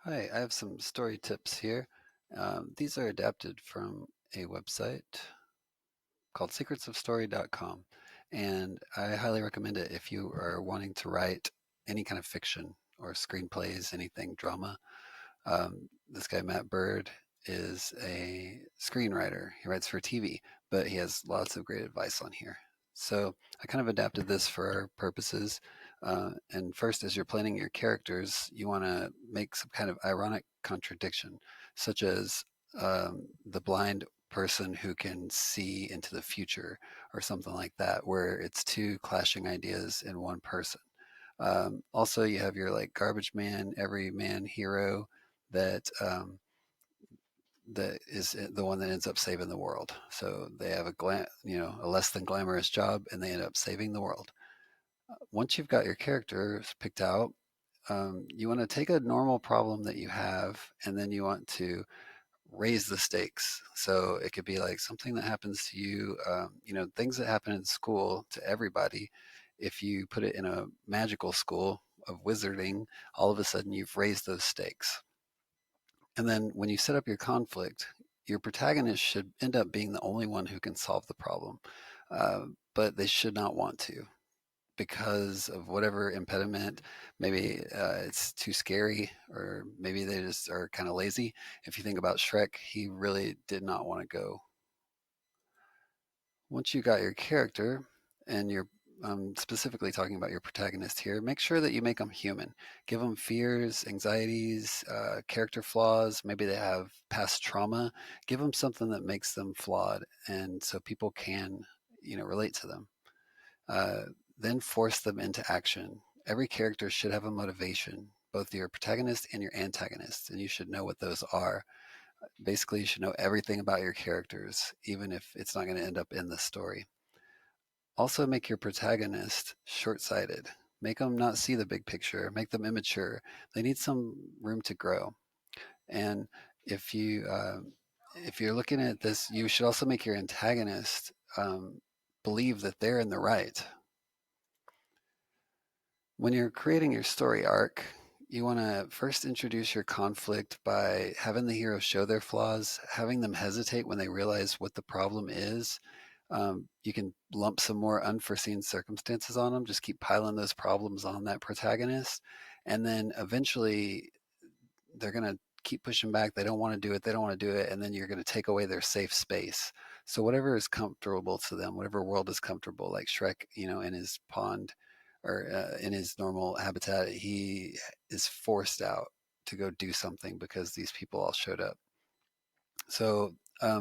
Hi, I have some story tips here. These are adapted from a website called secretsofstory.com, and I highly recommend it if you are wanting to write any kind of fiction or screenplays, anything drama. This guy, Matt Bird, is a screenwriter. He writes for TV, but he has lots of great advice on here. So I kind of adapted this for our purposes. And first, as you're planning your characters, you want to make some kind of ironic contradiction, such as the blind person who can see into the future, or something like that, where it's two clashing ideas in one person. Also, you have your like garbage man, everyman hero that that is the one that ends up saving the world. So they have a less than glamorous job, and they end up saving the world. Once you've got your characters picked out, you want to take a normal problem that you have, and then you want to raise the stakes. So it could be like something that happens to you, things that happen in school to everybody. If you put it in a magical school of wizarding, all of a sudden you've raised those stakes. And then when you set up your conflict, your protagonist should end up being the only one who can solve the problem. Uh, but they should not want to because of whatever impediment. Maybe it's too scary, or maybe they just are kind of lazy. If you think about Shrek, he really did not want to go. Once you got your character, and you're specifically talking about your protagonist here, make sure that you make them human. Give them fears, anxieties, character flaws. Maybe they have past trauma. Give them something that makes them flawed, and so people can, relate to them. Uh, then force them into action. Every character should have a motivation, both your protagonist and your antagonist, and you should know what those are. Basically, you should know everything about your characters, even if it's not going to end up in the story. Also, make your protagonist short sighted. Make them not see the big picture, make them immature. They need some room to grow. And if you if you're looking at this, you should also make your antagonist believe that they're in the right. When you're creating your story arc, you want to first introduce your conflict by having the hero show their flaws, having them hesitate when they realize what the problem is. You can lump some more unforeseen circumstances on them, just keep piling those problems on that protagonist. And then eventually they're going to keep pushing back. They don't want to do it. They don't want to do it. And then you're going to take away their safe space. So whatever is comfortable to them, whatever world is comfortable, like Shrek, in his pond, or in his normal habitat, he is forced out to go do something because these people all showed up. So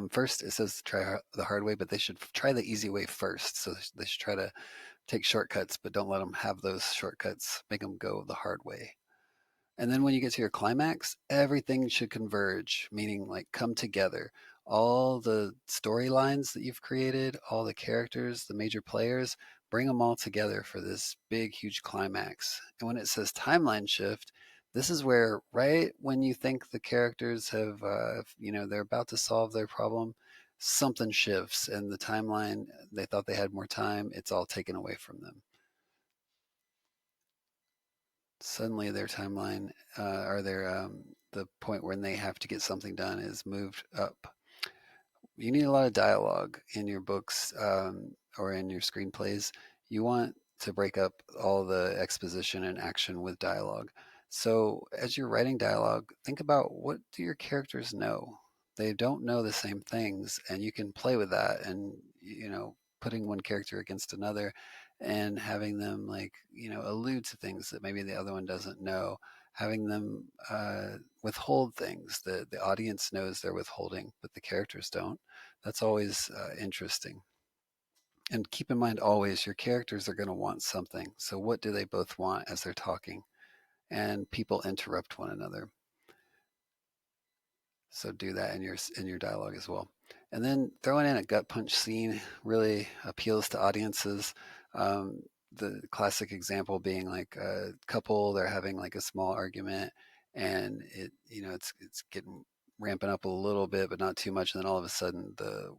first, it says try the hard way, but they should try the easy way first. So they should try to take shortcuts, but don't let them have those shortcuts. Make them go the hard way. And then when you get to your climax, everything should converge, meaning like come together. All the storylines that you've created, all the characters, the major players, bring them all together for this big, huge climax. And when it says timeline shift, this is where, right when you think the characters have, they're about to solve their problem, something shifts, and the timeline, they thought they had more time, it's all taken away from them. Suddenly their timeline, or the point when they have to get something done, is moved up. You need a lot of dialogue in your books, or in your screenplays. You want to break up all the exposition and action with dialogue. So as you're writing dialogue, think about, what do your characters know? They don't know the same things, and you can play with that, and putting one character against another and having them, like, allude to things that maybe the other one doesn't know, having them withhold things that the audience knows they're withholding, but the characters don't. That's always interesting. And keep in mind, always, your characters are going to want something. So what do they both want as they're talking? And people interrupt one another. So do that in your dialogue as well. And then throwing in a gut punch scene really appeals to audiences. Um, the classic example being like a couple, they're having like a small argument, and it's getting ramping up a little bit, but not too much. And then all of a sudden, the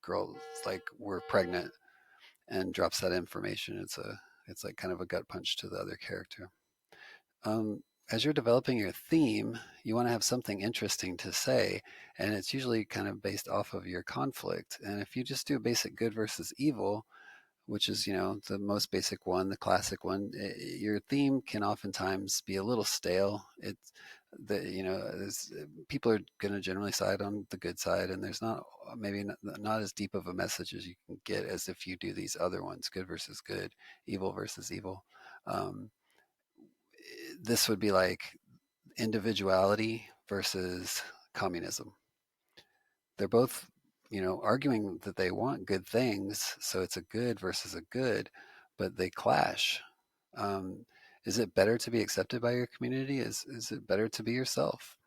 girl's like, "We're pregnant," and drops that information. It's like kind of a gut punch to the other character. as you're developing your theme, you want to have something interesting to say, and it's usually kind of based off of your conflict. And if you just do basic good versus evil, which is, the most basic one, the classic one, your theme can oftentimes be a little stale. It's people are going to generally side on the good side, and there's maybe not as deep of a message as you can get as if you do these other ones, good versus good, evil versus evil. Um, this would be like individuality versus communism. They're both, arguing that they want good things, so it's a good versus a good, but they clash. Um, is it better to be accepted by your community? Is it better to be yourself?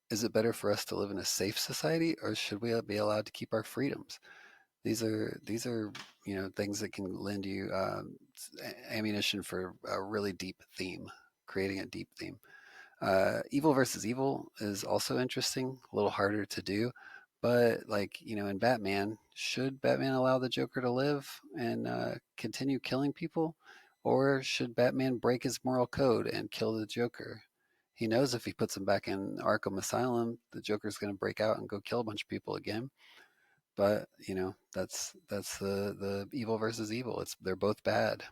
Is it better for us to live in a safe society, or should we be allowed to keep our freedoms? These are things that can lend you ammunition for a really deep theme, creating a deep theme. Evil versus evil is also interesting, a little harder to do. But like, in Batman, should Batman allow the Joker to live and continue killing people? Or should Batman break his moral code and kill the Joker? He knows if he puts him back in Arkham Asylum, the Joker's going to break out and go kill a bunch of people again. But that's the evil versus evil. They're both bad.